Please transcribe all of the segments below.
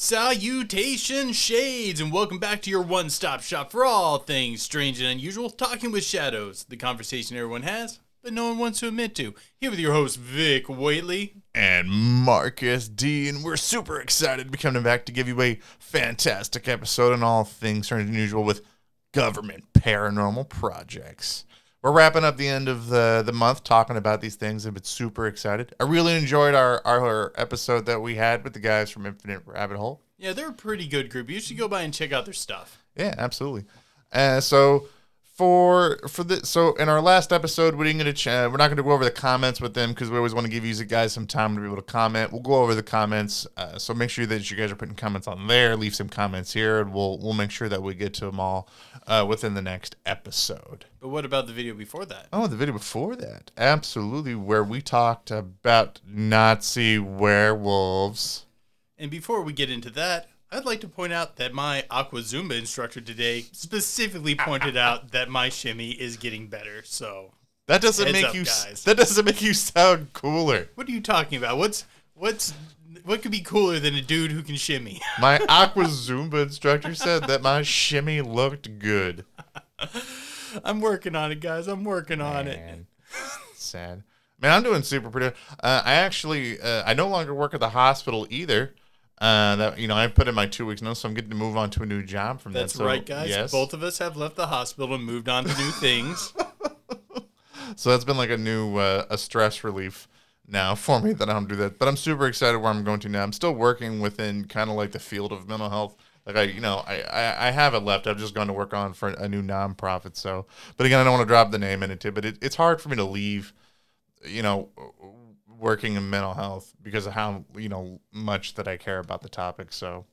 Salutation Shades, and welcome back to your one-stop shop for all things strange and unusual, talking with shadows, the conversation everyone has, but no one wants to admit to. Here with your host, Vic Waitley. And Marcus D, and we're super excited to be coming back to give you a fantastic episode on all things strange and unusual with government paranormal projects. We're wrapping up the end of the month talking about these things. I've been super excited. I really enjoyed our episode that we had with the guys from Infinite Rabbit Hole. Yeah, they're a pretty good group. You should go by and check out their stuff. Yeah, absolutely. So in our last episode, we didn't get we're not going to go over the comments with them because we always want to give you guys some time to be able to comment. We'll go over the comments. So make sure that you guys are putting comments on there. Leave some comments here, and we'll make sure that we get to them all within the next episode. But what about the video before that? Oh, the video before that. Absolutely, where we talked about Nazi werewolves. And before we get into that, I'd like to point out that my Aqua Zumba instructor today specifically pointed out that my shimmy is getting better. So that doesn't make you sound cooler. What are you talking about? What could be cooler than a dude who can shimmy? My Aqua Zumba instructor said that my shimmy looked good. I'm working on it, guys. I'm working on it. Sad. Man, I'm doing super pretty. I no longer work at the hospital either. I put in my 2 weeks notice, so I'm getting to move on to a new job from that. That's right, guys. Yes. Both of us have left the hospital and moved on to new things. So that's been like a new a stress relief now for me that I don't do that. But I'm super excited where I'm going to now. I'm still working within kind of like the field of mental health. Like I haven't left. I've just gone to work on for a new nonprofit. So, but again, I don't want to drop the name in it too. But it's hard for me to leave, working in mental health because of how much that I care about the topic. So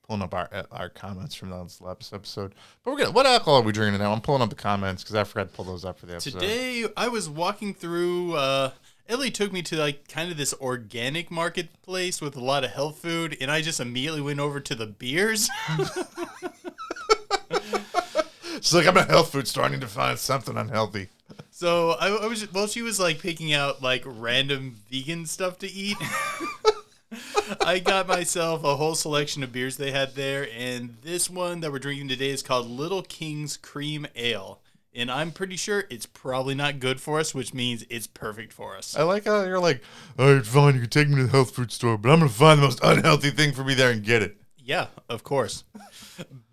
pulling up our comments from that last episode. But what alcohol are we drinking now? I'm pulling up the comments because I forgot to pull those up for the episode. Today I was walking through. Ellie took me to like kind of this organic marketplace with a lot of health food, and I just immediately went over to the beers. She's like, I'm at a health food store. I need to find something unhealthy. So she was like picking out like random vegan stuff to eat. I got myself a whole selection of beers they had there, and this one that we're drinking today is called Little King's Cream Ale. And I'm pretty sure it's probably not good for us, which means it's perfect for us. I like how you're like, all right, fine, you can take me to the health food store, but I'm going to find the most unhealthy thing for me there and get it. Yeah, of course.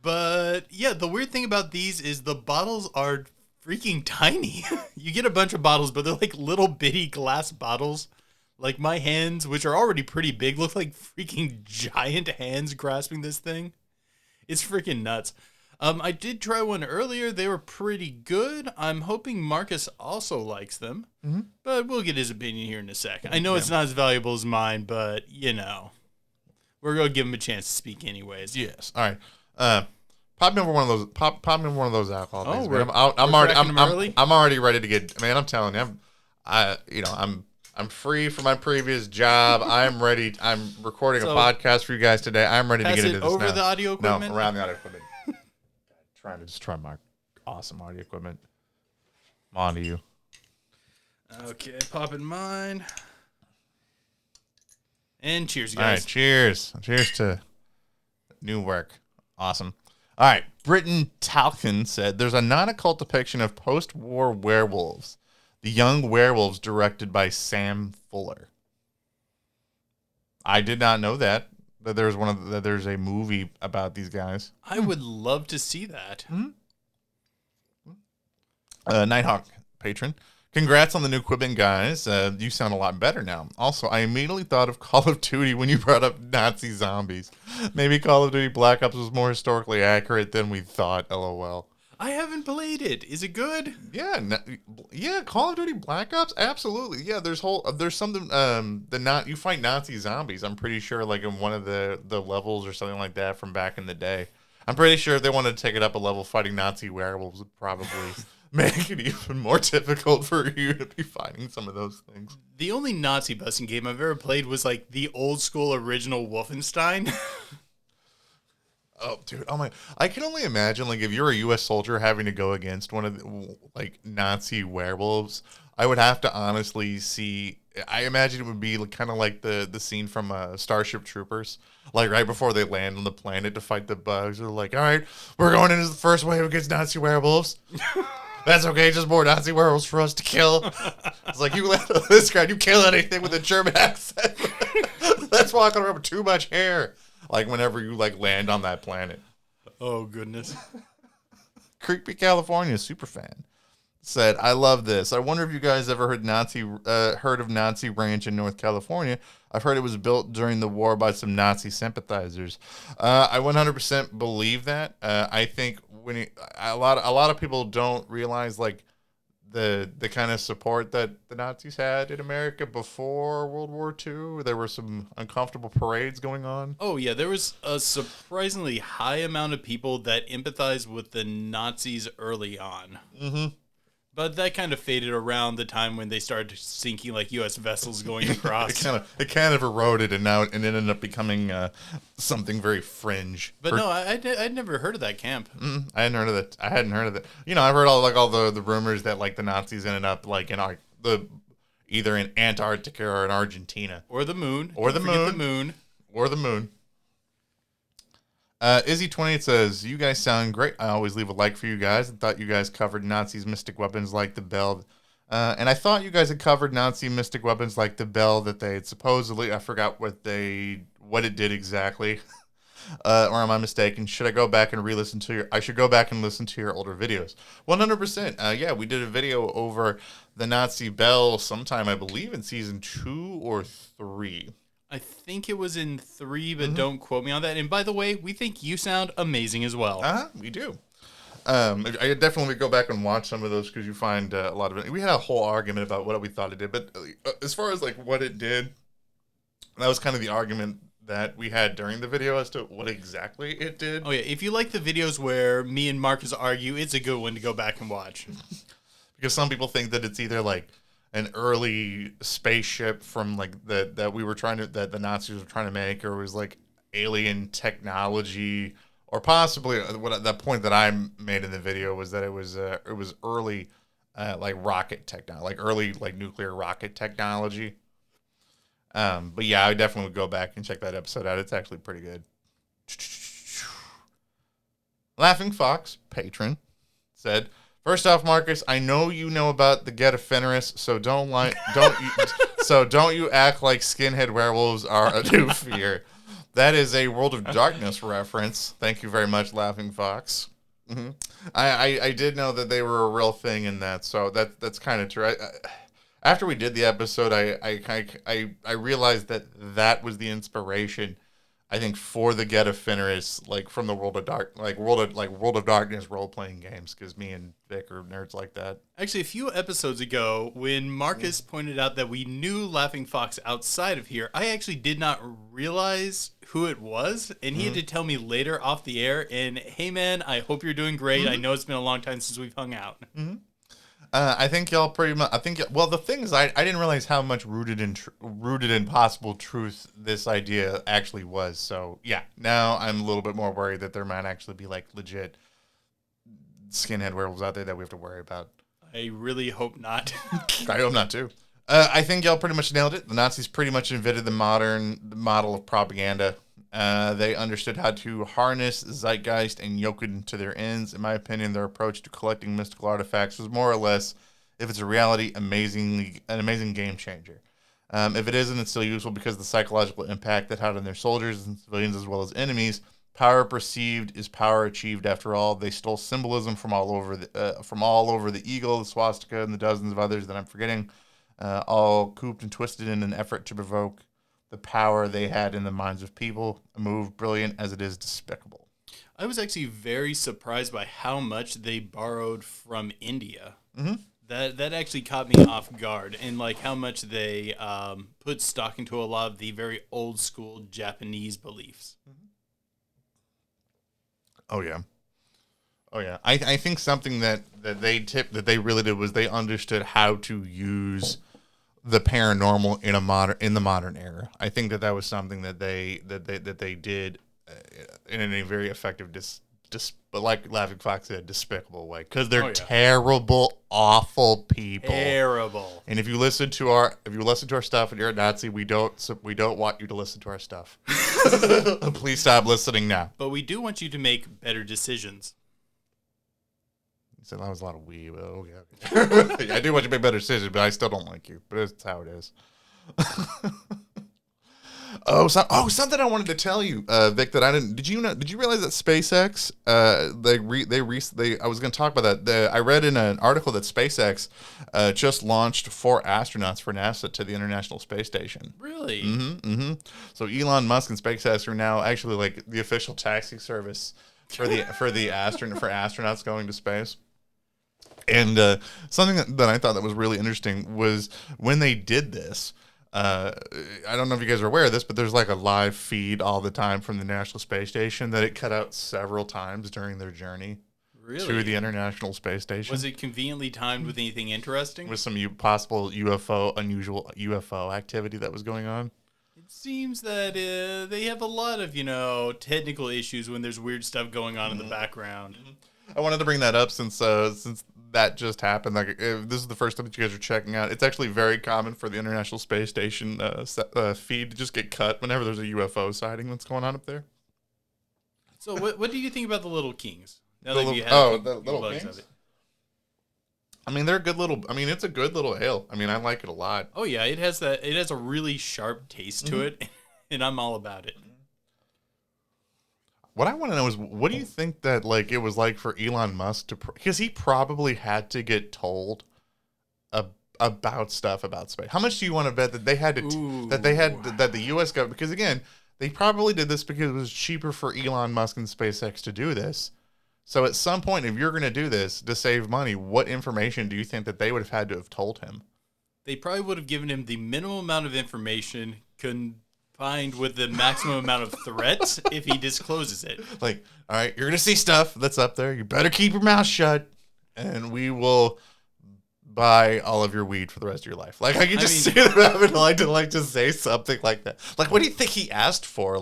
But yeah, the weird thing about these is the bottles are freaking tiny. You get a bunch of bottles, but they're like little bitty glass bottles. Like my hands, which are already pretty big, look like freaking giant hands grasping this thing. It's freaking nuts. I did try one earlier. They were pretty good. I'm hoping Marcus also likes them, but we'll get his opinion here in a second. I know it's not as valuable as mine, but we're going to give him a chance to speak anyways. Yes. All right. Pop me over one of those. Pop me over one of those alcohol things. I'm already ready to get. Man, I'm telling you, I'm free from my previous job. I'm ready. I'm recording a podcast for you guys today. I'm ready to get into this over now. The audio equipment. No, around the audio equipment. Trying to destroy my awesome audio equipment. I'm on to you. Okay, popping mine. And cheers, guys. All right, cheers. Cheers to new work. Awesome. All right, Britton Talkin said, there's a non-occult depiction of post-war werewolves. The Young Werewolves, directed by Sam Fuller. I did not know that there's a movie about these guys. I would love to see that. Nighthawk patron. Congrats on the new equipment, guys. You sound a lot better now. Also, I immediately thought of Call of Duty when you brought up Nazi zombies. Maybe Call of Duty Black Ops was more historically accurate than we thought. LOL. I haven't played it. Is it good? Yeah. Call of Duty Black Ops, absolutely. Yeah, there's something. You fight Nazi zombies. I'm pretty sure, like in one of the levels or something like that from back in the day. I'm pretty sure if they wanted to take it up a level, fighting Nazi werewolves would probably make it even more difficult for you to be fighting some of those things. The only Nazi busting game I've ever played was like the old school original Wolfenstein. Oh, dude! Oh my! I can only imagine, like, if you're a U.S. soldier having to go against one of the, like, Nazi werewolves. I would have to honestly see. I imagine it would be kind of like the scene from Starship Troopers, like right before they land on the planet to fight the bugs. They're like, "All right, we're going into the first wave against Nazi werewolves. That's okay, just more Nazi werewolves for us to kill." It's like, you land on this guy, you kill anything with a German accent. That's walking around with too much hair. Like, whenever you, like, land on that planet. Oh, goodness. Creepy California super fan said, "I love this. I wonder if you guys ever heard of Nazi Ranch in North California. I've heard it was built during the war by some Nazi sympathizers." I 100% believe that. I think a lot of people don't realize, like, the kind of support that the Nazis had in America before World War II. There were some uncomfortable parades going on. Oh, yeah, there was a surprisingly high amount of people that empathized with the Nazis early on. Mm-hmm. But that kind of faded around the time when they started sinking, like, U.S. vessels going across. It kind of eroded, and it ended up becoming something very fringe. But no, I'd never heard of that camp. I hadn't heard of that. I hadn't heard of it. You know, I've heard all the rumors that, like, the Nazis ended up, like, in either in Antarctica or in Argentina Or the moon. Or the moon. The moon. Or the moon. Izzy28 says, "You guys sound great. I always leave a like for you guys. I thought you guys covered Nazis' mystic weapons like the bell. And I thought you guys had covered Nazi mystic weapons like the bell that they had supposedly, I forgot what it did exactly. Or am I mistaken? Should I go back and I should go back and listen to your older videos." 100%. Yeah, we did a video over the Nazi bell sometime, I believe, in season 2 or 3. I think it was in 3, but don't quote me on that. And by the way, we think you sound amazing as well. We do. I definitely go back and watch some of those because you find a lot of it. We had a whole argument about what we thought it did, but as far as, like, what it did, that was kind of the argument that we had during the video as to what exactly it did. Oh yeah, if you like the videos where me and Marcus argue, it's a good one to go back and watch. Because some people think that it's either, like, an early spaceship from, like, that the Nazis were trying to make, or it was, like, alien technology, or possibly that point that I made in the video was that it was early like rocket technology, like early, like, nuclear rocket technology. But yeah, I definitely would go back and check that episode out. It's actually pretty good. Laughing Fox, patron, said, "First off, Marcus, I know you know about the Get Ephemeris, so don't you act like skinhead werewolves are a new fear. That is a World of Darkness reference. Thank you very much, Laughing Fox." Mm-hmm. I did know that they were a real thing in that, so that's kind of true. After we did the episode, I realized that was the inspiration, I think, for the Get Ephemeris, like, from the World of Darkness role playing games, because me and Vic are nerds like that. Actually, a few episodes ago, when Marcus pointed out that we knew Laughing Fox outside of here, I actually did not realize who it was, and he had to tell me later off the air. And hey, man, I hope you're doing great. I know it's been a long time since we've hung out. I think y'all pretty much. Well, the thing is, I didn't realize how much rooted in possible truth this idea actually was. So yeah, now I'm a little bit more worried that there might actually be, like, legit skinhead werewolves out there that we have to worry about. I really hope not. I hope not too. I think y'all pretty much nailed it. The Nazis pretty much invented the model of propaganda. They understood how to harness zeitgeist and yoke it into their ends. In my opinion, their approach to collecting mystical artifacts was more or less, if it's a reality, an amazing game changer. If it isn't, it's still useful because of the psychological impact that had on their soldiers and civilians as well as enemies. Power perceived is power achieved. After all, they stole symbolism from all over the eagle, the swastika, and the dozens of others that I'm forgetting, all cooped and twisted in an effort to provoke the power they had in the minds of people. A move brilliant as it is despicable. I was actually very surprised by how much they borrowed from India. Mm-hmm. That actually caught me off guard, and, like, how much they put stock into a lot of the very old school Japanese beliefs. Oh yeah. Oh yeah. I think something that they really did was they understood how to use the paranormal in the modern era. I think that was something that they did in a very effective but like Laughing Fox said, despicable way, because they're terrible, awful people. Terrible. And if you listen to our stuff and you're a Nazi, we don't want you to listen to our stuff. Please stop listening now. But we do want you to make better decisions. So that was a lot of we. Oh yeah. I do want you to make better decisions, but I still don't like you. But it's how it is. Something I wanted to tell you, Vic, that I didn't. Did you realize that SpaceX? I was going to talk about that. I read in an article that SpaceX just launched 4 astronauts for NASA to the International Space Station. Really? Mm-hmm. So Elon Musk and SpaceX are now actually like the official taxi service for astronauts going to space. And something that I thought that was really interesting was when they did this. I don't know if you guys are aware of this, but there's like a live feed all the time from the National Space Station that it cut out several times during their journey to the International Space Station. Was it conveniently timed with anything interesting? With some possible unusual UFO activity that was going on? It seems that they have a lot of, technical issues when there's weird stuff going on in the background. I wanted to bring that up since that just happened. Like, if this is the first time that you guys are checking out. It's actually very common for the International Space Station feed to just get cut whenever there's a UFO sighting that's going on up there. So, what do you think about the Little Kings? The Little Kings. I mean, they're a good little. I mean, it's a good little ale. I mean, I like it a lot. Oh yeah, it has a really sharp taste to it, and I'm all about it. What I want to know is, what do you think that it was like for Elon Musk to, because he probably had to get told about stuff about space. How much do you want to bet that they had to that the U.S. government, because again, they probably did this because it was cheaper for Elon Musk and SpaceX to do this. So at some point, if you're going to do this to save money, what information do you think that they would have had to have told him? They probably would have given him the minimum amount of information combined with the maximum amount of threats if he discloses it. Like, all right, you're going to see stuff that's up there. You better keep your mouth shut, and we will buy all of your weed for the rest of your life. Like, I can just see them having to say something like that. Like, what do you think he asked for?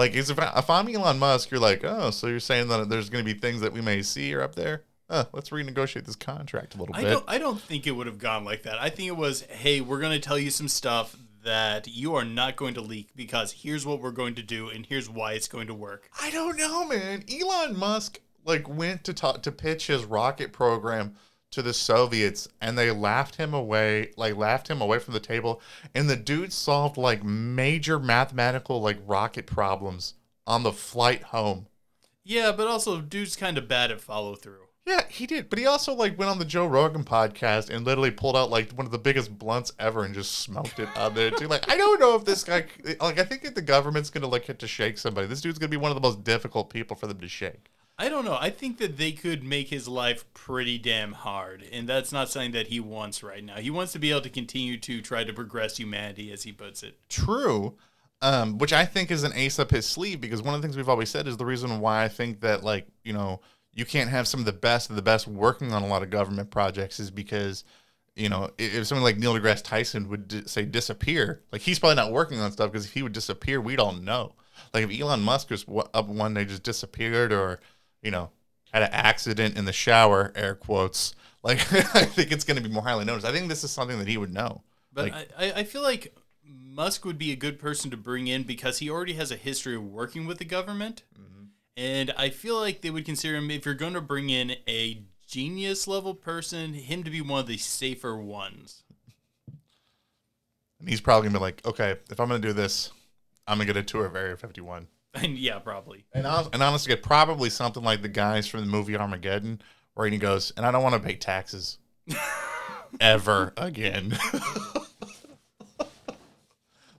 If I'm Elon Musk, you're like, oh, so you're saying that there's going to be things that we may see or up there? Let's renegotiate this contract a little bit. I don't think it would have gone like that. I think it was, hey, we're going to tell you some stuff that you are not going to leak because here's what we're going to do and here's why it's going to work. I don't know, man. Elon Musk went to pitch his rocket program to the Soviets, and they laughed him away from the table, and the dude solved major mathematical rocket problems on the flight home. Yeah, but also dude's kind of bad at follow through. Yeah, he did. But he also went on the Joe Rogan podcast and literally pulled out one of the biggest blunts ever and just smoked it on there too. I don't know if this guy I think if the government's gonna get to shake somebody, this dude's gonna be one of the most difficult people for them to shake. I don't know. I think that they could make his life pretty damn hard, and that's not something that he wants right now. He wants to be able to continue to try to progress humanity, as he puts it. True. Which I think is an ace up his sleeve, because one of the things we've always said is the reason why I think that you can't have some of the best working on a lot of government projects is because, if someone like Neil deGrasse Tyson would say disappear, he's probably not working on stuff, because if he would disappear, we'd all know. If Elon Musk was up one day just disappeared, or, had an accident in the shower, air quotes, I think it's going to be more highly noticed. I think this is something that he would know. But I feel like Musk would be a good person to bring in because he already has a history of working with the government. Mm-hmm. And I feel like they would consider him, if you're going to bring in a genius level person, him to be one of the safer ones. And he's probably going to be like, okay, if I'm going to do this, I'm going to get a tour of Area 51. And yeah, probably. And honestly, probably something like the guys from the movie Armageddon, where he goes, and I don't want to pay taxes ever again.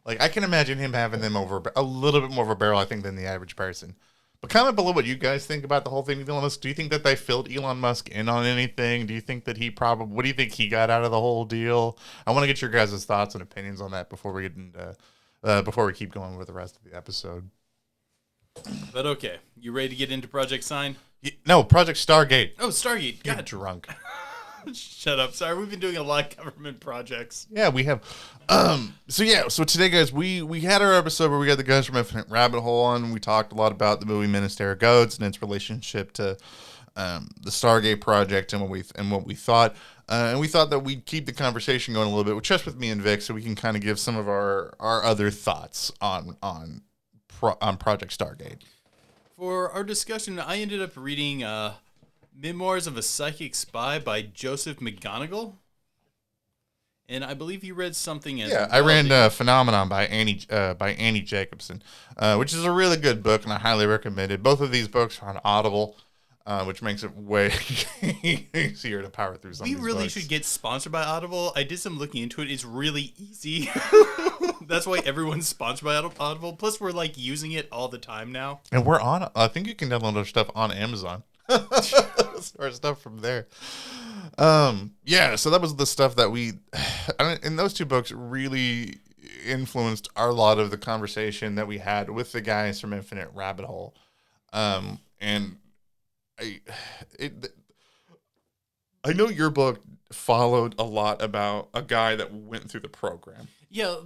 I can imagine him having them over a little bit more of a barrel, I think, than the average person. But comment below what you guys think about the whole thing with Elon Musk. Do you think that they filled Elon Musk in on anything? Do you think that what do you think he got out of the whole deal? I want to get your guys' thoughts and opinions on that before we get into, before we keep going with the rest of the episode. But okay, you ready to get into Project Sign? No, Project Stargate. Oh, Stargate. You're God, drunk. shut up. Sorry, we've been doing a lot of government projects. Yeah, we have. So today, guys, we had our episode where we got the guys from Infinite Rabbit Hole on. We talked a lot about the movie Minister of Goats and its relationship to the Stargate project and what we thought. And we thought that we'd keep the conversation going a little bit, just with me and Vic, so we can kind of give some of our other thoughts on Project Stargate. For our discussion, I ended up reading Memoirs of a Psychic Spy by Joseph McGonigal. And I believe you read something as Yeah, well. I read Phenomenon by Annie Jacobson, which is a really good book, and I highly recommend it. Both of these books are on Audible, which makes it way easier to power through some of these really books. should get sponsored by Audible. I did some looking into it. It's really easy. That's why everyone's sponsored by Audible. Plus, we're like using it all the time now. And we're on. I think you can download our stuff on Amazon. Our stuff from there. Yeah. So that was the stuff that and those two books really influenced a lot of the conversation that we had with the guys from Infinite Rabbit Hole. And I know your book followed a lot about a guy that went through the program. Yeah,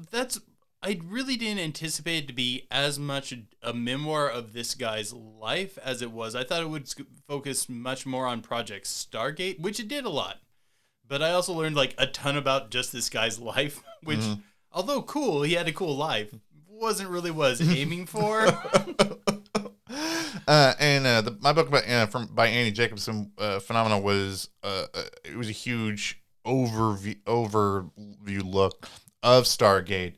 I really didn't anticipate it to be as much a memoir of this guy's life as it was. I thought it would focus much more on Project Stargate, which it did a lot. But I also learned like a ton about just this guy's life, which, although cool, he had a cool life, wasn't really what I was aiming for. My book by Annie Jacobson, Phenomenal, was it was a huge overview look of Stargate,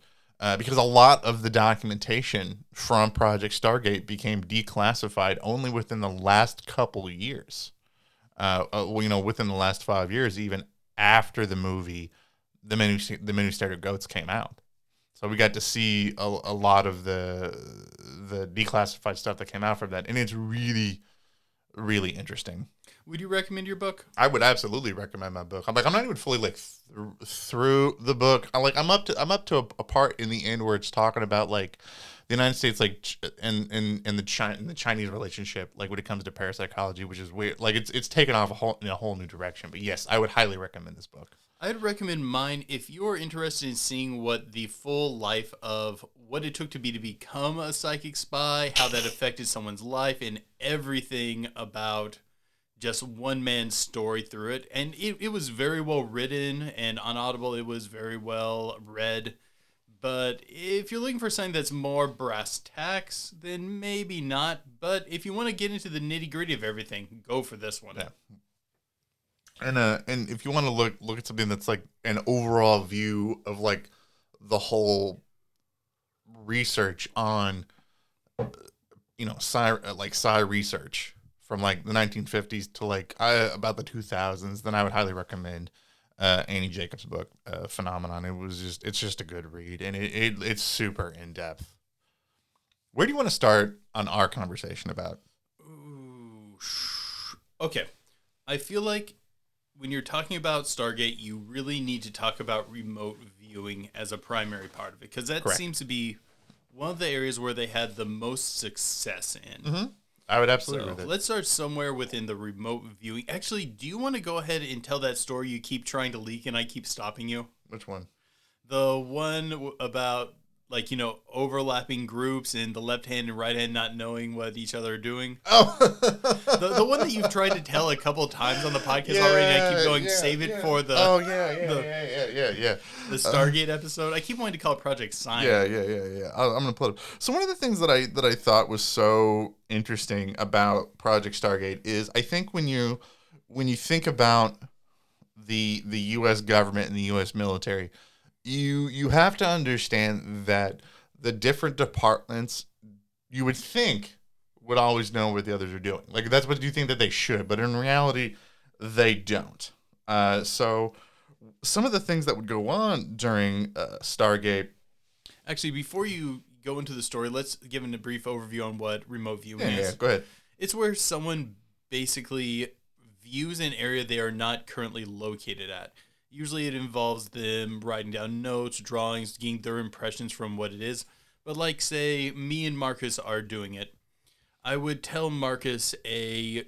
because a lot of the documentation from Project Stargate became declassified only within the last couple of years. Within the last 5 years, even after the movie, the Minister of Goats came out. So we got to see a lot of the declassified stuff that came out from that, and it's really, really interesting. Would you recommend your book? I would absolutely recommend my book. I'm not even fully through the book. I'm up to a part in the end where it's talking about like the United States, like and the Chinese relationship, like when it comes to parapsychology, which is weird. Like it's taken off in a whole new direction. But yes, I would highly recommend this book. I'd recommend mine if you're interested in seeing what the full life of what it took to become a psychic spy, how that affected someone's life, and everything about just one man's story through it. And it was very well written, and on Audible it was very well read. But if you're looking for something that's more brass tacks, then maybe not. But if you want to get into the nitty gritty of everything, go for this one. Yeah. And if you want to look at something that's like an overall view of like the whole research on, psi research from like the 1950s to like about the 2000s, then I would highly recommend Annie Jacobs' book, Phenomenon. It's just a good read, and it's super in depth. Where do you want to start on our conversation about? Ooh, okay, I feel like when you're talking about Stargate, you really need to talk about remote viewing as a primary part of it, because that Correct. seems to be one of the areas where they had the most success in. Mm-hmm. I would absolutely. So let's start somewhere within the remote viewing. Actually, do you want to go ahead and tell that story you keep trying to leak and I keep stopping you? Which one? The one about overlapping groups and the left hand and right hand not knowing what each other are doing. Oh, the one that you've tried to tell a couple of times on the podcast already. And I keep going, save it for the. Oh yeah. The Stargate episode. I keep wanting to call it Project Sign. Yeah. I'm gonna pull it up. So one of the things that I thought was so interesting about Project Stargate is I think when you think about the U.S. government and the U.S. military, you have to understand that the different departments you would think would always know what the others are doing. Like that's what you think that they should, but in reality, they don't. So some of the things that would go on during Stargate. Actually, before you go into the story, let's give a brief overview on what remote viewing is. Yeah, go ahead. It's where someone basically views an area they are not currently located at. Usually it involves them writing down notes, drawings, getting their impressions from what it is. But like, say, me and Marcus are doing it. I would tell Marcus a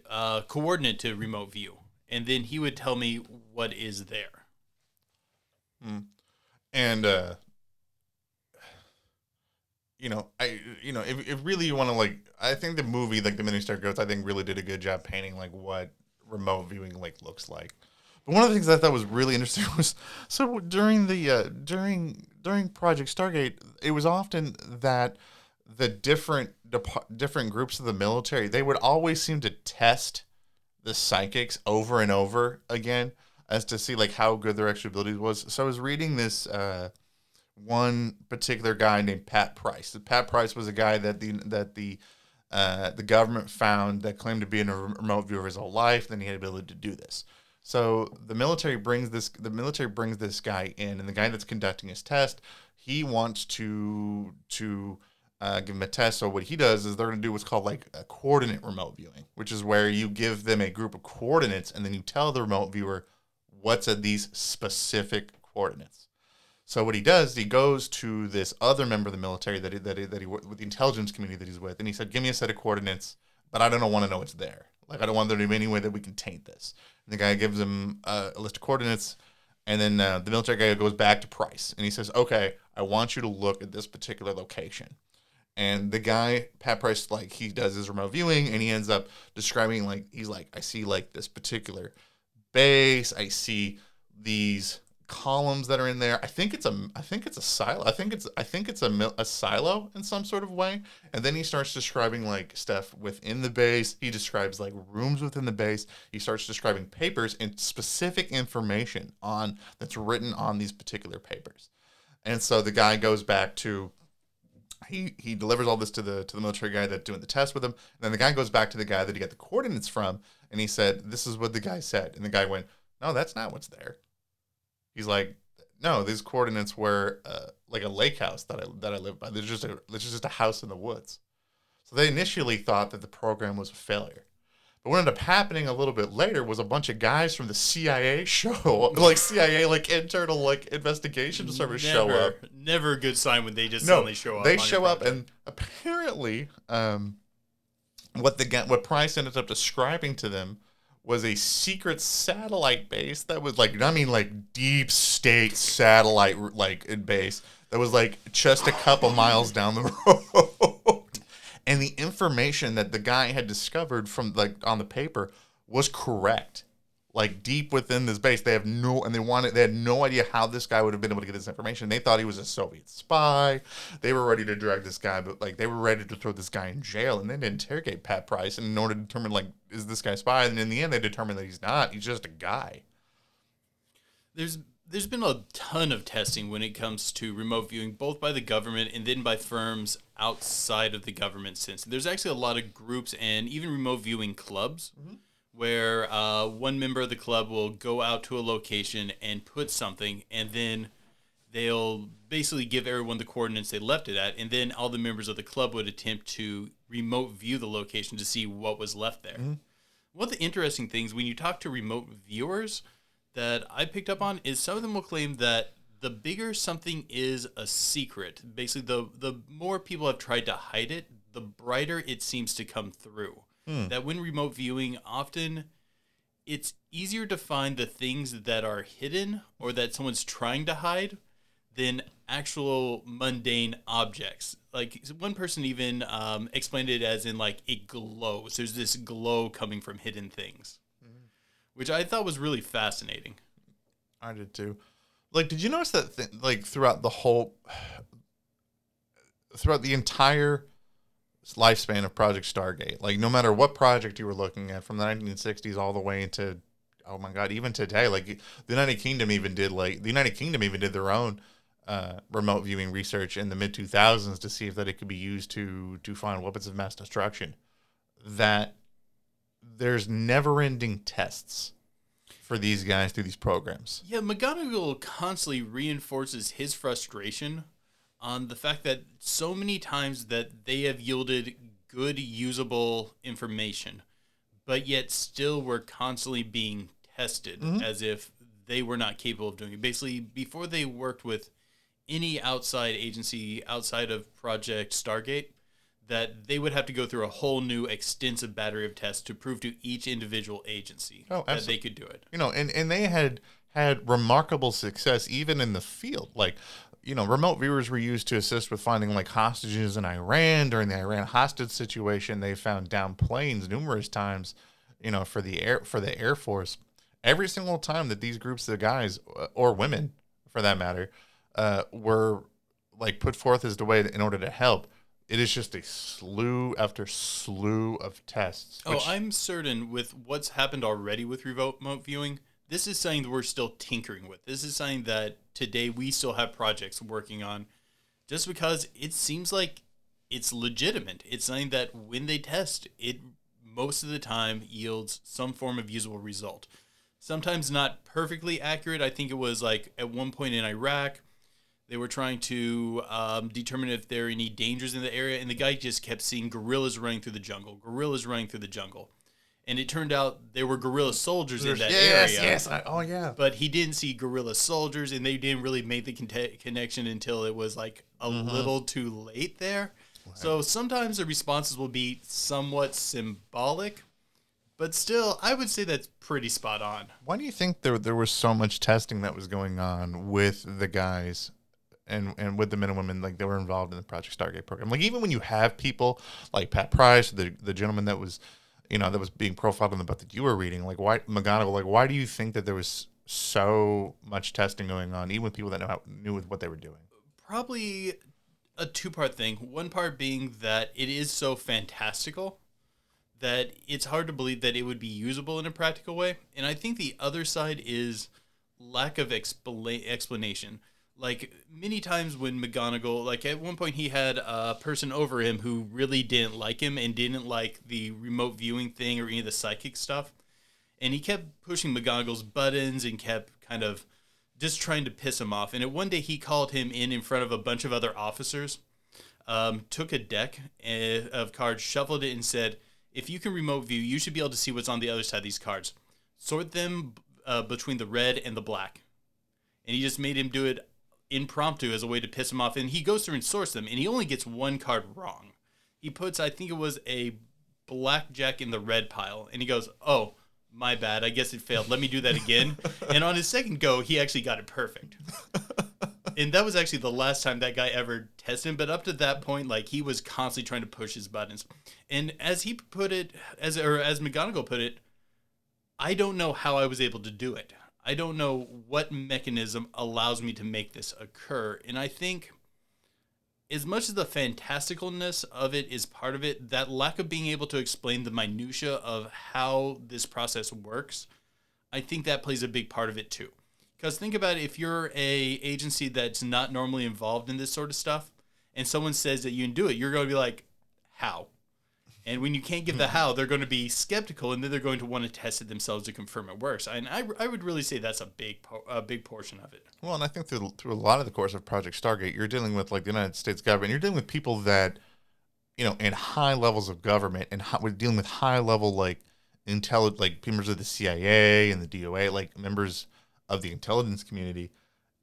coordinate to remote view, and then he would tell me what is there. And if really you want to like, I think the movie, like the mini Stargate, I think really did a good job painting like what remote viewing like looks like. But one of the things I thought was really interesting was so during the during Project Stargate, it was often that the different groups of the military, they would always seem to test the psychics over and over again as to see like how good their extra abilities was. So I was reading this one particular guy named Pat Price. Pat Price was a guy that the government found that claimed to be in a remote view of his whole life. Then he had the ability to do this. So the military brings this guy in, and the guy that's conducting his test, he wants to give him a test. So what he does is they're going to do what's called like a coordinate remote viewing, which is where you give them a group of coordinates, and then you tell the remote viewer what's at these specific coordinates. So what he does, he goes to this other member of the military that he with the intelligence community that he's with, and he said, "Give me a set of coordinates, but I don't want to know it's there. Like I don't want there to be any way that we can taint this." And the guy gives him a list of coordinates, and then the military guy goes back to Price, and he says, "Okay, I want you to look at this particular location." And the guy, Pat Price, like he does his remote viewing, and he ends up describing like he's like, "I see like this particular base. I see these columns that are in there. I think it's a silo. I think it's a silo in some sort of way." And then he starts describing like stuff within the base. He describes like rooms within the base. He starts describing papers and specific information that's written on these particular papers. And so the guy goes back to he delivers all this to the military guy that's doing the test with him. And then the guy goes back to the guy that he got the coordinates from, and he said, "This is what the guy said." And the guy went, "No, that's not what's there." He's like, "No, these coordinates were like a lake house that I live by. There's just a house in the woods." So they initially thought that the program was a failure. But what ended up happening a little bit later was a bunch of guys from the CIA CIA internal like investigation service show up. Never a good sign when they just suddenly show up. They show up, and apparently, what Price ended up describing to them was a secret satellite base that was like deep state satellite base that was like just a couple miles down the road. And the information that the guy had discovered from like on the paper was correct. Like deep within this base, they had no idea how this guy would have been able to get this information. They thought he was a Soviet spy. They were ready to drag this guy, but like they were ready to throw this guy in jail, and then interrogate Pat Price in order to determine like, is this guy a spy? And in the end, they determined that he's not. He's just a guy. There's been a ton of testing when it comes to remote viewing, both by the government and then by firms outside of the government. Since there's actually a lot of groups and even remote viewing clubs. Mm-hmm. Where one member of the club will go out to a location and put something, and then they'll basically give everyone the coordinates they left it at, and then all the members of the club would attempt to remote view the location to see what was left there. Mm-hmm. One of the interesting things when you talk to remote viewers that I picked up on is some of them will claim that the bigger something is a secret, basically the more people have tried to hide it, the brighter it seems to come through. That when remote viewing, often it's easier to find the things that are hidden or that someone's trying to hide than actual mundane objects. Like one person even explained it as in like it glows. There's this glow coming from hidden things, which I thought was really fascinating. I did too. Like, did you notice that thing, like throughout the entire lifespan of Project Stargate, like no matter what project you were looking at from the 1960s all the way into, oh my God, even today, like the United Kingdom even did their own remote viewing research in the mid 2000s to see if that it could be used to find weapons of mass destruction. That there's never ending tests for these guys through these programs. Yeah, McGonagall constantly reinforces his frustration on the fact that so many times that they have yielded good, usable information, but yet still were constantly being tested as if they were not capable of doing it. Basically, before they worked with any outside agency outside of Project Stargate, that they would have to go through a whole new extensive battery of tests to prove to each individual agency that they could do it. And they had remarkable success even in the field. Like, remote viewers were used to assist with finding like hostages in Iran during the Iran hostage situation. They found downed planes numerous times, for the Air Force. Every single time that these groups of guys or women, for that matter, were like put forth as the way in order to help, it is just a slew after slew of tests. I'm certain with what's happened already with remote viewing, this is something that we're still tinkering with. This is something that today we still have projects working on just because it seems like it's legitimate. It's something that when they test, it most of the time yields some form of usable result. Sometimes not perfectly accurate. I think it was like at one point in Iraq, they were trying to determine if there are any dangers in the area, and the guy just kept seeing gorillas running through the jungle, And it turned out there were guerrilla soldiers in that area. Yes, yeah. But he didn't see guerrilla soldiers, and they didn't really make the connection until it was like a little too late there. Right. So sometimes the responses will be somewhat symbolic, but still, I would say that's pretty spot on. Why do you think there was so much testing that was going on with the guys and with the men and women like they were involved in the Project Stargate program? Like even when you have people like Pat Price, the gentleman that was that was being profiled in the book that you were reading, like why McGonagall, like why do you think that there was so much testing going on, even with people that knew what they were doing? Probably a two-part thing. One part being that it is so fantastical that it's hard to believe that it would be usable in a practical way. And I think the other side is lack of explanation. Like many times when McGonagall, like at one point he had a person over him who really didn't like him and didn't like the remote viewing thing or any of the psychic stuff. And he kept pushing McGonagall's buttons and kept kind of just trying to piss him off. And at one day he called him in front of a bunch of other officers, took a deck of cards, shuffled it and said, if you can remote view, you should be able to see what's on the other side of these cards. Sort them between the red and the black. And he just made him do it impromptu as a way to piss him off. And he goes through and sorts them, and he only gets one card wrong. He puts, I think it was a blackjack in the red pile. And he goes, oh, my bad. I guess it failed. Let me do that again. And on his second go, he actually got it perfect. And that was actually the last time that guy ever tested him. But up to that point, like he was constantly trying to push his buttons. And as he put it, as McGonagall put it, I don't know how I was able to do it. I don't know what mechanism allows me to make this occur. And I think as much as the fantasticalness of it is part of it, that lack of being able to explain the minutia of how this process works, I think that plays a big part of it too. Because think about it, if you're a agency that's not normally involved in this sort of stuff, and someone says that you can do it, you're going to be like, how? And when you can't give the how, they're going to be skeptical, and then they're going to want to test it themselves to confirm it works. And I would really say that's a big portion of it. Well, and I think through a lot of the course of Project Stargate, you're dealing with like the United States government. You're dealing with people that, in high levels of government, and we're dealing with high level like members of the CIA and the DOA, like members of the intelligence community.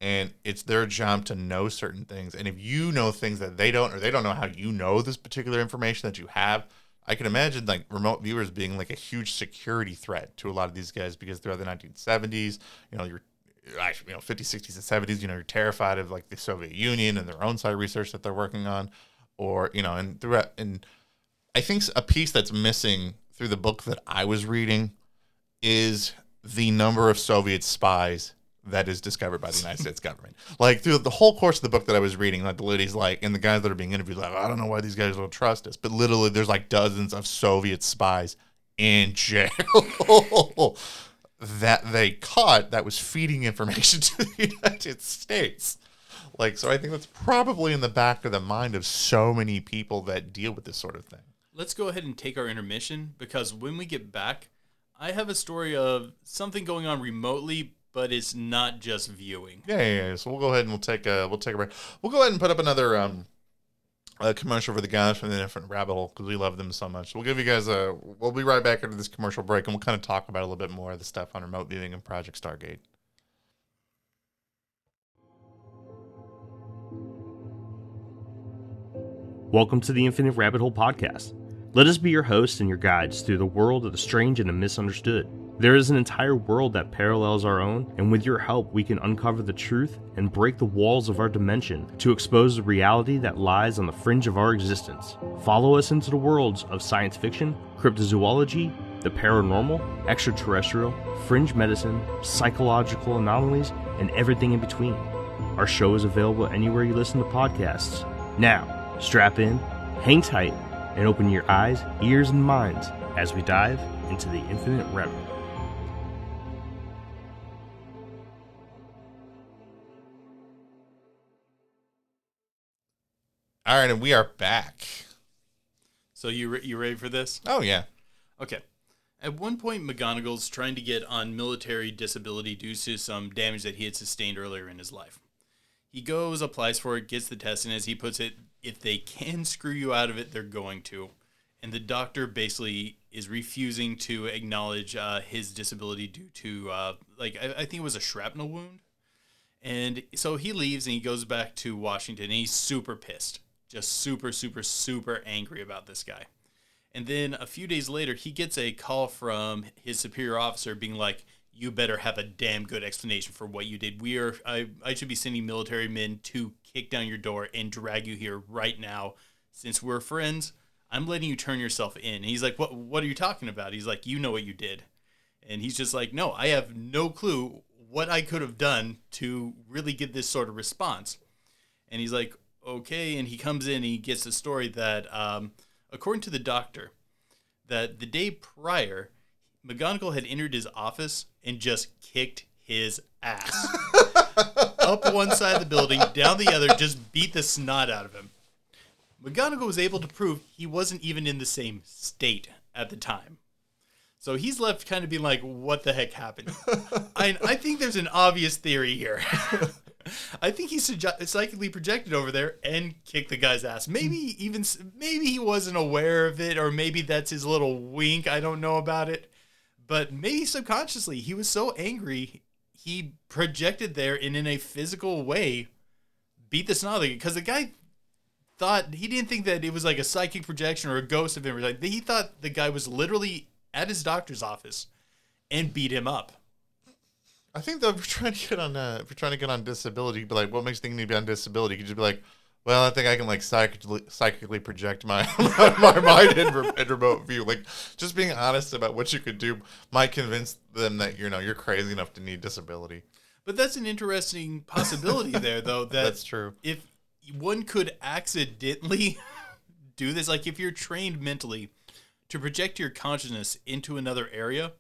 And it's their job to know certain things. And if you know things that they don't, or they don't know how you know this particular information that you have, I can imagine like remote viewers being like a huge security threat to a lot of these guys, because throughout the 1970s, you're 50s, 60s, and 70s, you're terrified of like the Soviet Union and their own side research that they're working on, or and throughout. And I think a piece that's missing through the book that I was reading is the number of Soviet spies that is discovered by the United States government. Like through the whole course of the book that I was reading, like the lady's like, and the guys that are being interviewed, like, I don't know why these guys don't trust us, but literally there's like dozens of Soviet spies in jail that they caught that was feeding information to the United States. Like, so I think that's probably in the back of the mind of so many people that deal with this sort of thing. Let's go ahead and take our intermission, because when we get back, I have a story of something going on remotely, but it's not just viewing. Yeah. So we'll go ahead and we'll take a break. We'll go ahead and put up another commercial for the guys from the Different Rabbit Hole, because we love them so much. So we'll give you guys we'll be right back after this commercial break, and we'll kind of talk about a little bit more of the stuff on remote viewing and Project Stargate. Welcome to the Infinite Rabbit Hole Podcast. Let us be your hosts and your guides through the world of the strange and the misunderstood. There is an entire world that parallels our own, and with your help, we can uncover the truth and break the walls of our dimension to expose the reality that lies on the fringe of our existence. Follow us into the worlds of science fiction, cryptozoology, the paranormal, extraterrestrial, fringe medicine, psychological anomalies, and everything in between. Our show is available anywhere you listen to podcasts. Now, strap in, hang tight, and open your eyes, ears, and minds as we dive into the infinite rabbit hole. All right, and we are back. So you ready for this? Oh, yeah. Okay. At one point, McGonagall's trying to get on military disability due to some damage that he had sustained earlier in his life. He goes, applies for it, gets the test, and as he puts it, if they can screw you out of it, they're going to. And the doctor basically is refusing to acknowledge his disability due to, I think it was a shrapnel wound. And so he leaves and he goes back to Washington, and he's super pissed. Just super, super, super angry about this guy. And then a few days later, he gets a call from his superior officer being like, you better have a damn good explanation for what you did. I should be sending military men to kick down your door and drag you here right now. Since we're friends, I'm letting you turn yourself in. And he's like, what are you talking about? He's like, you know what you did. And he's just like, no, I have no clue what I could have done to really get this sort of response. And he's like, okay. And he comes in and he gets a story that, according to the doctor, that the day prior, McGonagall had entered his office and just kicked his ass. Up one side of the building, down the other, just beat the snot out of him. McGonagall was able to prove he wasn't even in the same state at the time. So he's left kind of being like, what the heck happened? I think there's an obvious theory here. I think he psychically projected over there and kicked the guy's ass. Maybe he wasn't aware of it, or maybe that's his little wink. I don't know about it. But maybe subconsciously, he was so angry, he projected there and in a physical way beat the snot out of it. Because the guy he didn't think that it was like a psychic projection or a ghost of him. Like, he thought the guy was literally at his doctor's office and beat him up. I think though, if you're trying to get on disability, you'd be like, what makes you think you need to be on disability? You could just be like, well, I think I can like psychically project my my mind in remote view. Like, just being honest about what you could do might convince them that you're crazy enough to need disability. But that's an interesting possibility there, though. That's true. If one could accidentally do this, like if you're trained mentally to project your consciousness into another area,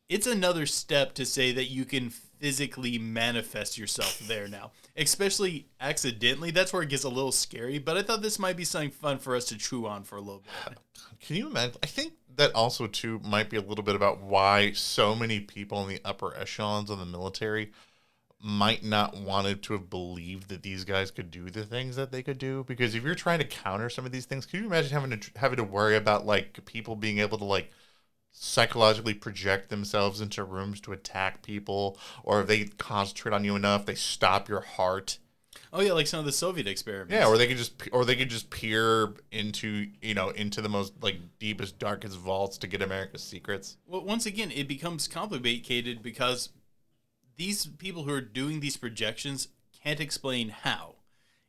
it's another step to say that you can physically manifest yourself there now, especially accidentally. That's where it gets a little scary, but I thought this might be something fun for us to chew on for a little bit. Can you imagine? I think that also, too, might be a little bit about why so many people in the upper echelons of the military might not wanted to have believed that these guys could do the things that they could do. Because if you're trying to counter some of these things, can you imagine having to worry about, like, people being able to, like, psychologically project themselves into rooms to attack people, or if they concentrate on you enough, they stop your heart. Oh yeah, like some of the Soviet experiments. Yeah, or they could just peer into the most like deepest, darkest vaults to get America's secrets. Well, once again, it becomes complicated because these people who are doing these projections can't explain how.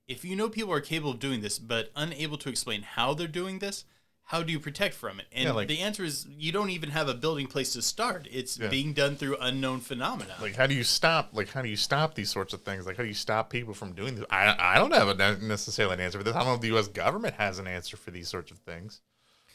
If you know people are capable of doing this, but unable to explain how they're doing this, how do you protect from it? And the answer is you don't even have a building place to start. It's being done through unknown phenomena. Like, how do you stop these sorts of things? Like, how do you stop people from doing this? I don't have necessarily an answer for this. I don't know if the U.S. government has an answer for these sorts of things.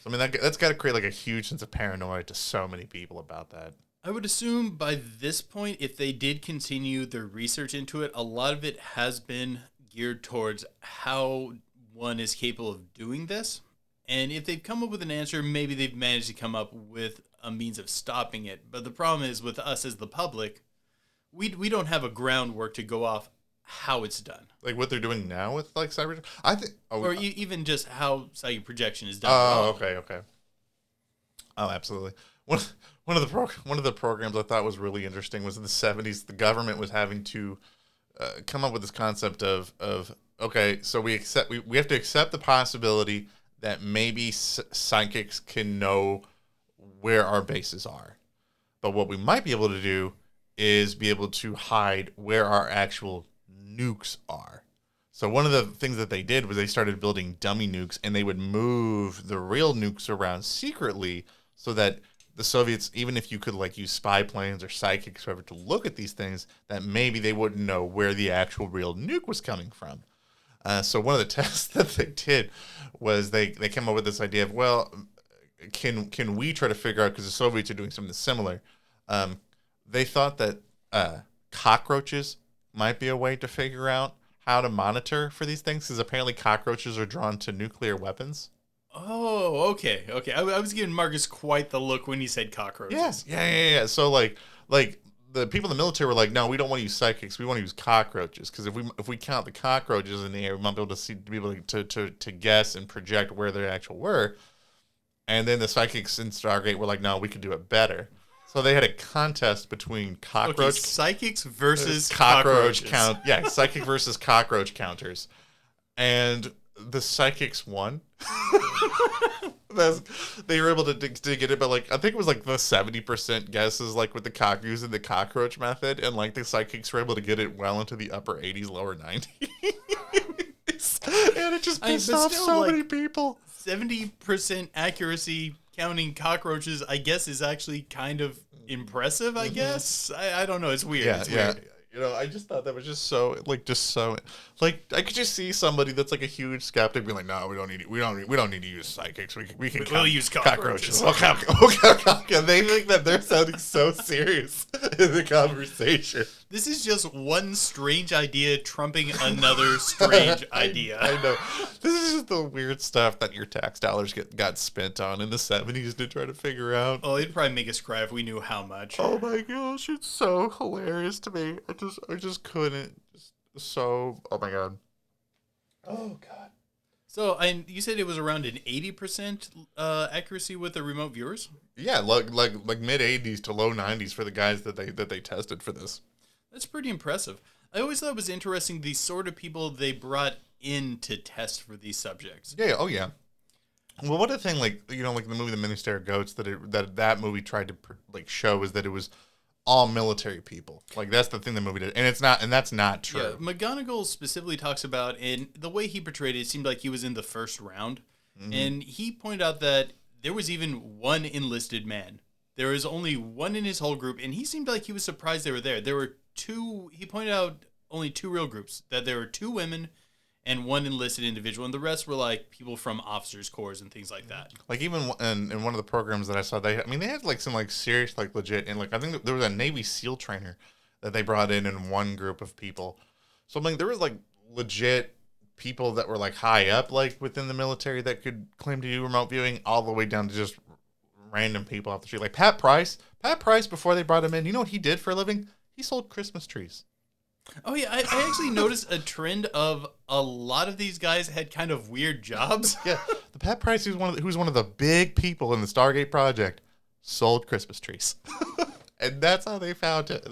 So, I mean, that's got to create like a huge sense of paranoia to so many people about that. I would assume by this point, if they did continue their research into it, a lot of it has been geared towards how one is capable of doing this. And if they've come up with an answer, maybe they've managed to come up with a means of stopping it. But the problem is with us as the public, we don't have a groundwork to go off how it's done. Like what they're doing now with like cyber, I think, even just how psychic projection is done. Oh, okay. Oh, absolutely. One of the programs I thought was really interesting was in the 70s. The government was having to come up with this concept of okay, so we have to accept the possibility that maybe psychics can know where our bases are. But what we might be able to do is be able to hide where our actual nukes are. So one of the things that they did was they started building dummy nukes, and they would move the real nukes around secretly so that the Soviets, even if you could like use spy planes or psychics or whatever to look at these things, that maybe they wouldn't know where the actual real nuke was coming from. So one of the tests that they did was they came up with this idea of, well, can we try to figure out, because the Soviets are doing something similar. They thought that cockroaches might be a way to figure out how to monitor for these things, because apparently cockroaches are drawn to nuclear weapons. Oh, okay. I was giving Marcus quite the look when he said cockroaches. Yeah. So like the people in the military were like, no, we don't want to use psychics. We want to use cockroaches, because if we count the cockroaches in the air, we might be able to guess and project where they actually were. And then the psychics in Stargate were like, no, we could do it better. So they had a contest between cockroach... Okay, psychics versus cockroach cockroaches. Yeah, psychic versus cockroach counters. And the psychics won. They were able to get it, but like I think it was like the 70% guesses, like with the using the cockroach method, and like the psychics were able to get it well into the upper 80s, lower 90s. And it just pissed off so many people. 70% accuracy counting cockroaches, I guess, is actually kind of impressive, I guess. I don't know. It's weird. It's weird. You know, I just thought that was just so I could just see somebody that's like a huge skeptic being like, no, we don't need to use psychics. We'll use cockroaches. Okay. They think that they're sounding so serious in the conversation. This is just one strange idea trumping another strange idea. I know. This is just the weird stuff that your tax dollars got spent on in the 70s to try to figure out. Oh, it'd probably make us cry if we knew how much. Oh my gosh, it's so hilarious to me. I just couldn't. Oh my god. Oh god. So, you said it was around an 80% accuracy with the remote viewers? Yeah, like mid 80s to low 90s for the guys that they tested for this. That's pretty impressive. I always thought it was interesting the sort of people they brought in to test for these subjects. Yeah. Oh yeah. Well, what a thing, like, you know, like the movie The Minister of Goats that movie tried to like show is that it was all military people. Like that's the thing the movie did, and that's not true. Yeah, McGonagall specifically talks about, and the way he portrayed it seemed like he was in the first round, and he pointed out that there was even one enlisted man. There was only one in his whole group, and he seemed like he was surprised they were there. There were two. He pointed out only two real groups, that there were two women and one enlisted individual, and the rest were like people from officers' corps and things like that. Like even in one of the programs that I saw, they had like some like serious like legit, and like I think there was a Navy SEAL trainer that they brought in one group of people. So I mean, there was like legit people that were like high up like within the military that could claim to do remote viewing, all the way down to just random people off the street. Like Pat Price before they brought him in, you know what he did for a living? He sold Christmas trees. Oh yeah, I actually noticed a trend of a lot of these guys had kind of weird jobs. Yeah, the Pat Price, who's one of the big people in the Stargate project, sold Christmas trees, and that's how they found it.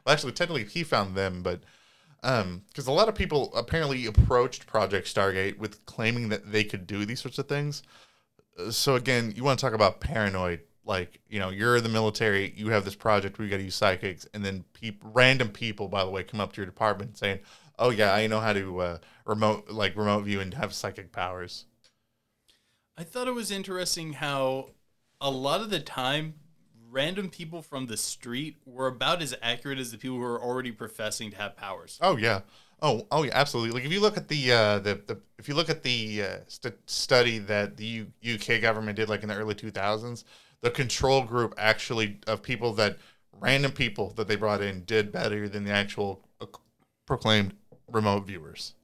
Actually technically he found them, but because a lot of people apparently approached Project Stargate with claiming that they could do these sorts of things. So again, you want to talk about paranoid. Like, you know, you're in the military, you have this project where you got to use psychics, and then random people, by the way, come up to your department saying, oh, yeah, I know how to remote view and have psychic powers. I thought it was interesting how a lot of the time, random people from the street were about as accurate as the people who were already professing to have powers. Oh, yeah. Oh yeah, absolutely. Like if you look at the study that the UK government did, like in the early 2000s, the control group actually of people random people that they brought in did better than the actual proclaimed remote viewers.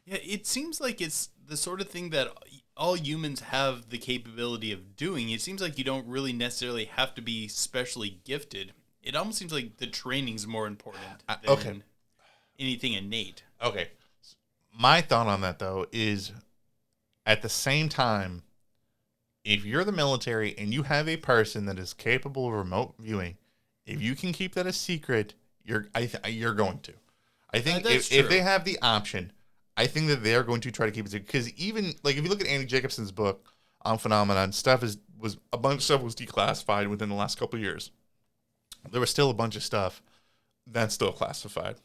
Yeah, it seems like it's the sort of thing that all humans have the capability of doing. It seems like you don't really necessarily have to be specially gifted. It almost seems like the training's more important than anything innate. Okay. My thought on that, though, is at the same time, if you're the military and you have a person that is capable of remote viewing, if you can keep that a secret, you're going to. I think if they have the option, I think that they are going to try to keep it secret, because even like if you look at Andy Jacobson's book on Phenomenon, a bunch of stuff was declassified within the last couple of years. There was still a bunch of stuff that's still classified.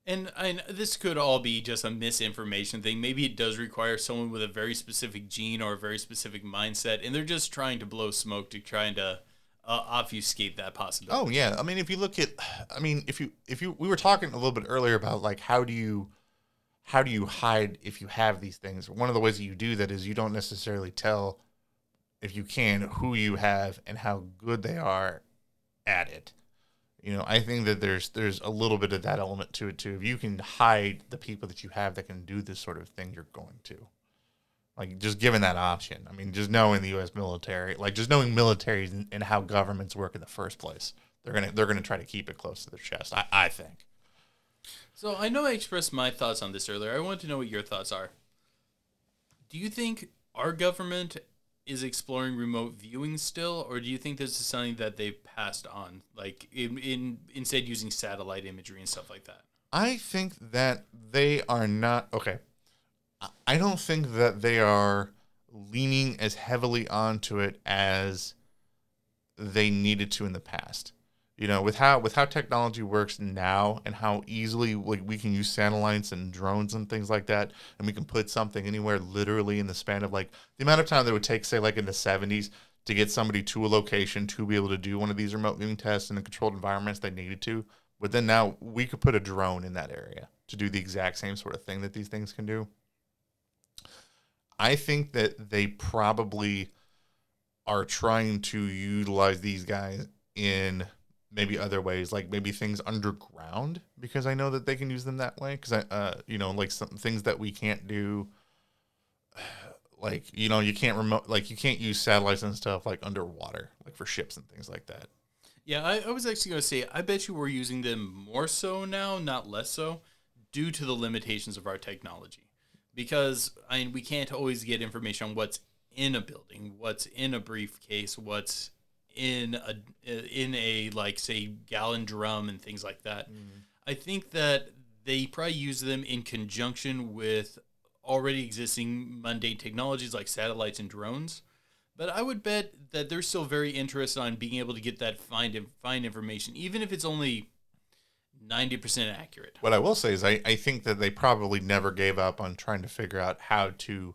And this could all be just a misinformation thing. Maybe it does require someone with a very specific gene or a very specific mindset, and they're just trying to blow smoke to trying to obfuscate that possibility. Oh yeah, I mean, if you look at, we were talking a little bit earlier about like how do you hide if you have these things? One of the ways that you do that is you don't necessarily tell, if you can, who you have and how good they are at it. I think that there's a little bit of that element to it too. If you can hide the people that you have that can do this sort of thing, you're going to. Like, just given that option. I mean, just knowing the U.S. military, like just knowing militaries and how governments work in the first place, they're gonna try to keep it close to their chest. I think. So I know I expressed my thoughts on this earlier. I want to know what your thoughts are. Do you think our government is exploring remote viewing still, or do you think this is something that they've passed on, like instead using satellite imagery and stuff like that? I think that they are not okay. I don't think that they are leaning as heavily onto it as they needed to in the past. With how technology works now and how easily we can use satellites and drones and things like that, and we can put something anywhere literally in the span of like the amount of time that it would take, say, like in the 70s to get somebody to a location to be able to do one of these remote viewing tests in a controlled environments they needed to. But then now we could put a drone in that area to do the exact same sort of thing that these things can do. I think that they probably are trying to utilize these guys in maybe other ways, like maybe things underground, because I know that they can use them that way. Because like some things that we can't do, like you can't use satellites and stuff like underwater, like for ships and things like that. Yeah, I was actually going to say, I bet you we're using them more so now, not less so, due to the limitations of our technology. Because we can't always get information on what's in a building, what's in a briefcase, what's in a like, say, gallon drum and things like that. I think that they probably use them in conjunction with already existing mundane technologies like satellites and drones. But I would bet that they're still very interested on being able to get that fine information, even if it's only 90% accurate. What I will say is I think that they probably never gave up on trying to figure out how to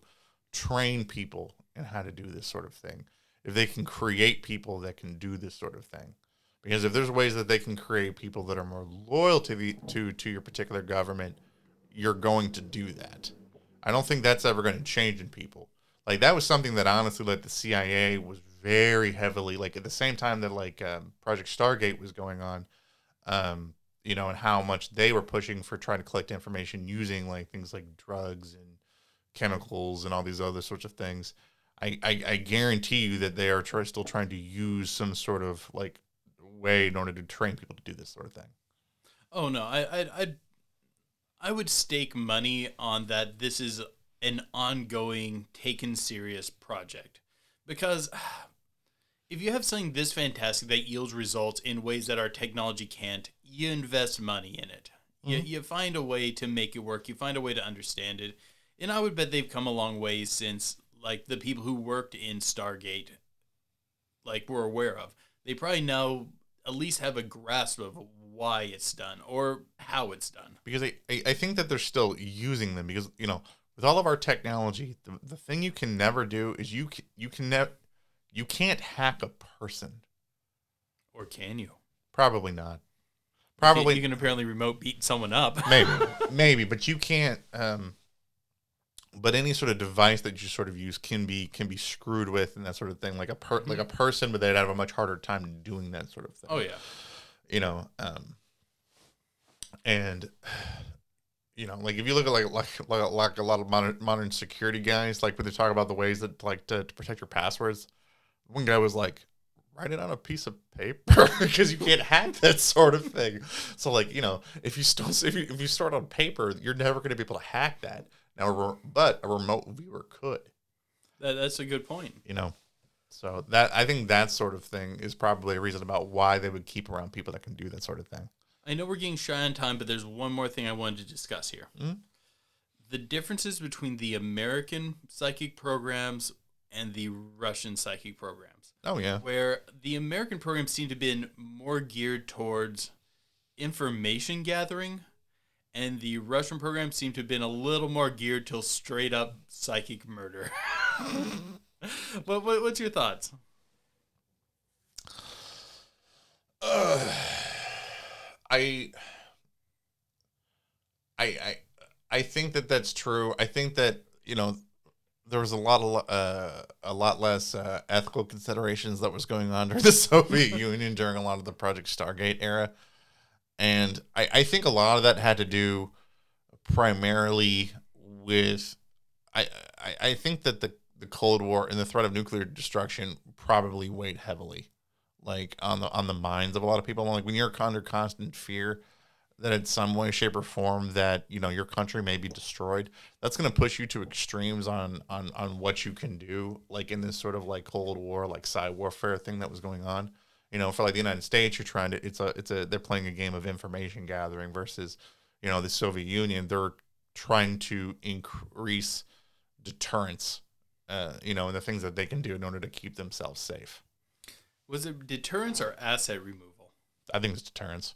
train people and how to do this sort of thing. If they can create people that can do this sort of thing. Because if there's ways that they can create people that are more loyal to your particular government, you're going to do that. I don't think that's ever going to change in people. Like, that was something that honestly, like, the CIA was very heavily, like, at the same time that, like, Project Stargate was going on, and how much they were pushing for trying to collect information using, like, things like drugs and chemicals and all these other sorts of things. I guarantee you that they are still trying to use some sort of, like, way in order to train people to do this sort of thing. Oh, no. I would stake money on that this is an ongoing, taken serious project. Because if you have something this fantastic that yields results in ways that our technology can't, you invest money in it. Mm-hmm. You find a way to make it work. You find a way to understand it. And I would bet they've come a long way since, like, the people who worked in Stargate, like, were aware of. They probably now at least have a grasp of why it's done or how it's done. Because I think that they're still using them because, with all of our technology, the thing you can never do is you can't hack a person. Or can you? Probably not. Probably you can apparently remote beat someone up. maybe, but you can't. But any sort of device that you sort of use can be screwed with and that sort of thing. Like a person, but they'd have a much harder time doing that sort of thing. Oh yeah. And like if you look at like a lot of modern security guys, like when they talk about the ways that like to protect your passwords, one guy was like, write it on a piece of paper because you can't hack that sort of thing. So like if you store it on paper, you're never going to be able to hack that. Now, but a remote viewer could. That's a good point. So that I think that sort of thing is probably a reason about why they would keep around people that can do that sort of thing. I know we're getting shy on time, but there's one more thing I wanted to discuss here. Mm-hmm. the differences between the American psychic programs and the Russian psychic programs. Oh, yeah. Where the American programs seem to have been more geared towards information gathering, and the Russian programs seem to have been a little more geared to straight up psychic murder. What's your thoughts? I think that that's true. I think that, there was a lot less ethical considerations that was going on during the Soviet Union during a lot of the Project Stargate era. And I think a lot of that had to do primarily with, I think that the Cold War and the threat of nuclear destruction probably weighed heavily, like on the minds of a lot of people. Like when you're under constant fear that in some way, shape, or form that your country may be destroyed, that's going to push you to extremes on what you can do. Like in this sort of like Cold War, like cyber warfare thing that was going on. For like the United States, you're trying to they're playing a game of information gathering versus the Soviet Union. They're trying to increase deterrence, and the things that they can do in order to keep themselves safe. Was it deterrence or asset removal? I think it's deterrence.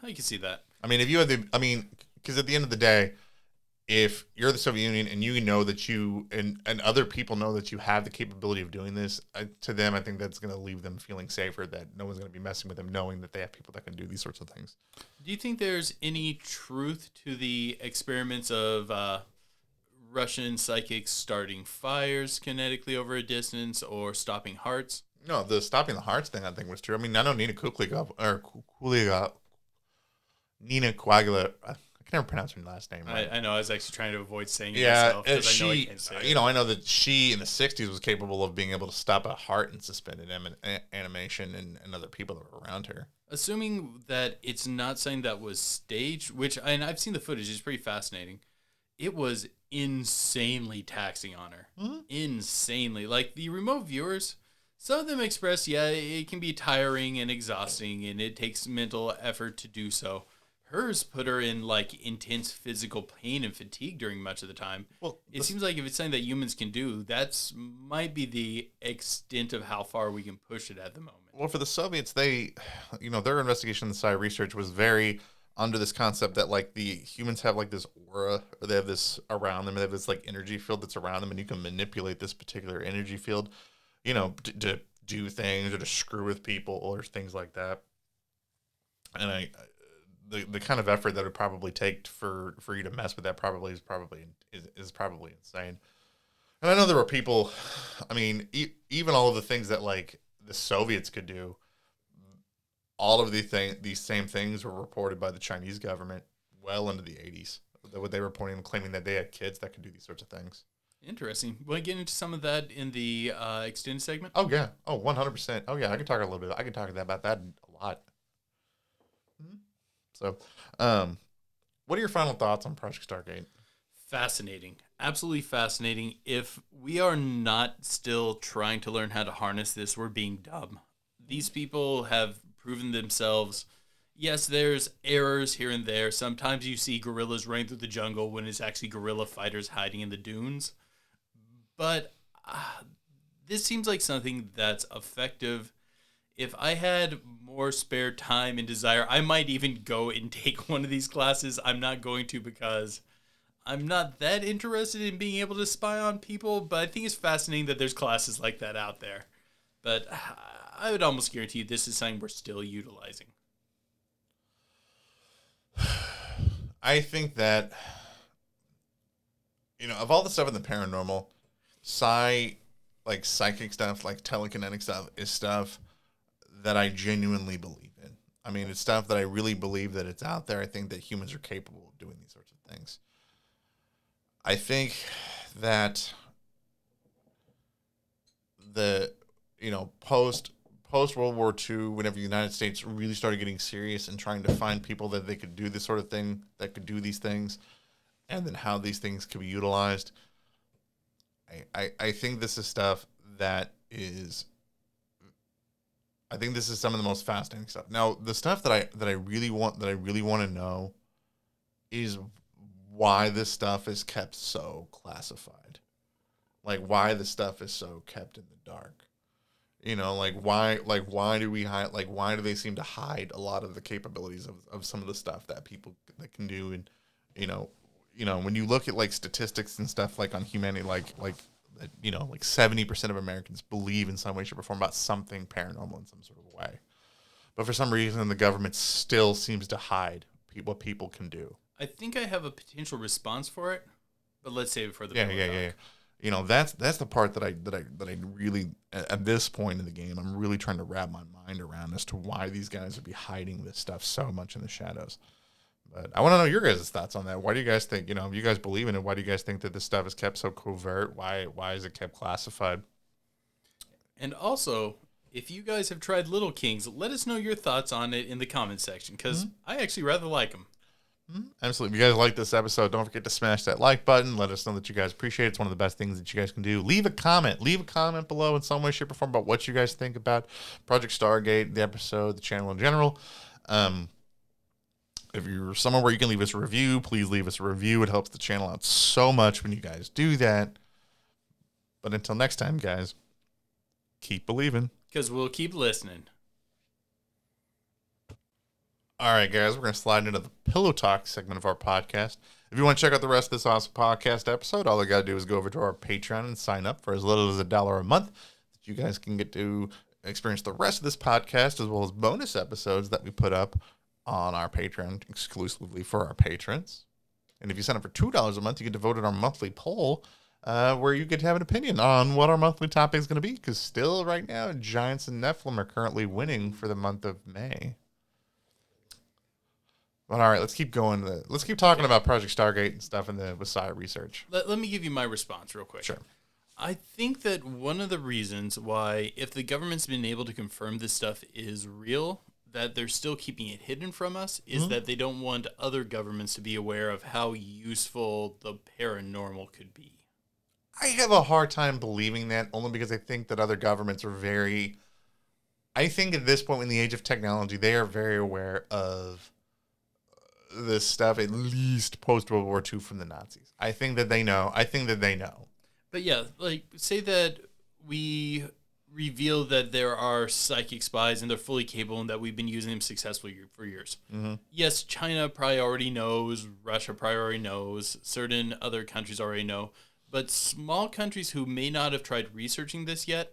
I can see that. I mean, because at the end of the day, if you're the Soviet Union and you know that you and other people know that you have the capability of doing this, to them, I think that's going to leave them feeling safer that no one's going to be messing with them, knowing that they have people that can do these sorts of things. Do you think there's any truth to the experiments of Russian psychics starting fires kinetically over a distance or stopping hearts? No, the stopping the hearts thing I think was true. I mean, I know Nina Coagula. I can never pronounce her last name. Right? I know. I was actually trying to avoid saying it myself because I know I can't say it. I know that she in the '60s was capable of being able to stop a heart in suspended animation and other people that were around her. Assuming that it's not something that was staged, and I've seen the footage, it's pretty fascinating. It was insanely taxing on her. Mm-hmm. Insanely. Like the remote viewers, some of them express, it can be tiring and exhausting and it takes mental effort to do so. Hers put her in like intense physical pain and fatigue during much of the time. Well, it seems like if it's something that humans can do, that's might be the extent of how far we can push it at the moment. Well, for the Soviets, they, their investigation in the psi research was very under this concept that like the humans have like this aura, or they have this around them, they have this like energy field that's around them, and you can manipulate this particular energy field, to do things or to screw with people or things like that. And the kind of effort that it would probably take for you to mess with that is probably insane. And I know there were people, I mean, even all of the things that like the Soviets could do, all of these same things were reported by the Chinese government well into the 80s. What they were reporting and claiming that they had kids that could do these sorts of things. Interesting. Want to get into some of that in the extended segment? Oh, yeah. Oh, 100%. Oh, yeah. I can talk a little bit. I can talk about that a lot. Mm-hmm. So, what are your final thoughts on Project Stargate? Fascinating. Absolutely fascinating. If we are not still trying to learn how to harness this, we're being dumb. These people have proven themselves. Yes, there's errors here and there. Sometimes you see gorillas running through the jungle when it's actually guerrilla fighters hiding in the dunes. But this seems like something that's effective. If I had more spare time and desire, I might even go and take one of these classes. I'm not going to because I'm not that interested in being able to spy on people, but I think it's fascinating that there's classes like that out there. But I would almost guarantee you this is something we're still utilizing. I think that, of all the stuff in the paranormal, like psychic stuff, like telekinetic stuff, is stuff that I genuinely believe in. I mean, it's stuff that I really believe that it's out there. I think that humans are capable of doing these sorts of things. I think that the, post World War II, whenever the United States really started getting serious and trying to find people that they could do this sort of thing, that could do these things, and then how these things could be utilized, I think this is stuff that is, I think this is some of the most fascinating stuff. Now, the stuff that I really want to know is why this stuff is kept so classified. Like why the stuff is so kept in the dark. You know, why do we hide, why do they seem to hide a lot of the capabilities of some of the stuff that people that can do? And, you know, when you look at like statistics and stuff like on humanity, like 70% of Americans believe in some way, shape, or form about something paranormal in some sort of way. But for some reason, the government still seems to hide what people can do. I think I have a potential response for it, but let's save it for the Yeah. You know, that's the part that I really, at this point in the game, I'm really trying to wrap my mind around as to why these guys would be hiding this stuff so much in the shadows. But I want to know your guys' thoughts on that. Why do you guys think, if you guys believe in it, why do you guys think that this stuff is kept so covert? Why is it kept classified? And also, if you guys have tried Little Kings, let us know your thoughts on it in the comments section, because I actually rather like them. Absolutely. If you guys like this episode, don't forget to smash that like button. Let us know that you guys appreciate it. It's one of the best things that you guys can do. Leave a comment. Leave a comment below in some way, shape, or form about what you guys think about Project Stargate, the episode, the channel in general. If you're somewhere where you can leave us a review, please leave us a review. It helps the channel out so much when you guys do that. But until next time, guys, keep believing. Because we'll keep listening. All right, guys, we're going to slide into the Pillow Talk segment of our podcast. If you want to check out the rest of this awesome podcast episode, all you got to do is go over to our Patreon and sign up for as little as $1 a month. You guys can get to experience the rest of this podcast as well as bonus episodes that we put up on our Patreon exclusively for our patrons. And if you sign up for $2 a month, you get to vote in our monthly poll where you get to have an opinion on what our monthly topic is going to be. Because still right now, Giants and Nephilim are currently winning for the month of May. But all right, let's keep going. Let's keep talking about Project Stargate and stuff in the Messiah research. Let me give you my response real quick. Sure. I think that one of the reasons why, if the government's been able to confirm this stuff is real, that they're still keeping it hidden from us, is that they don't want other governments to be aware of how useful the paranormal could be. I have a hard time believing that, only because I think that other governments are very... I think at this point in the age of technology, they are very aware of this stuff, at least post-World War II from the Nazis. I think that they know. But yeah, say that we reveal that there are psychic spies and they're fully capable and that we've been using them successfully for years. Mm-hmm. Yes, China probably already knows, Russia probably already knows, certain other countries already know, but small countries who may not have tried researching this yet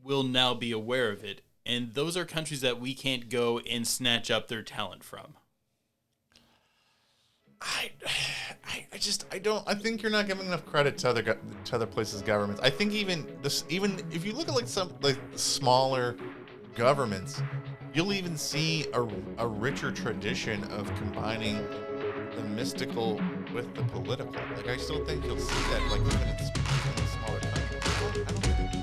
will now be aware of it, and those are countries that we can't go and snatch up their talent from. I think you're not giving enough credit to other places' governments. I think even if you look at some smaller governments, you'll even see a richer tradition of combining the mystical with the political. I still think you'll see that even in smaller countries. I don't think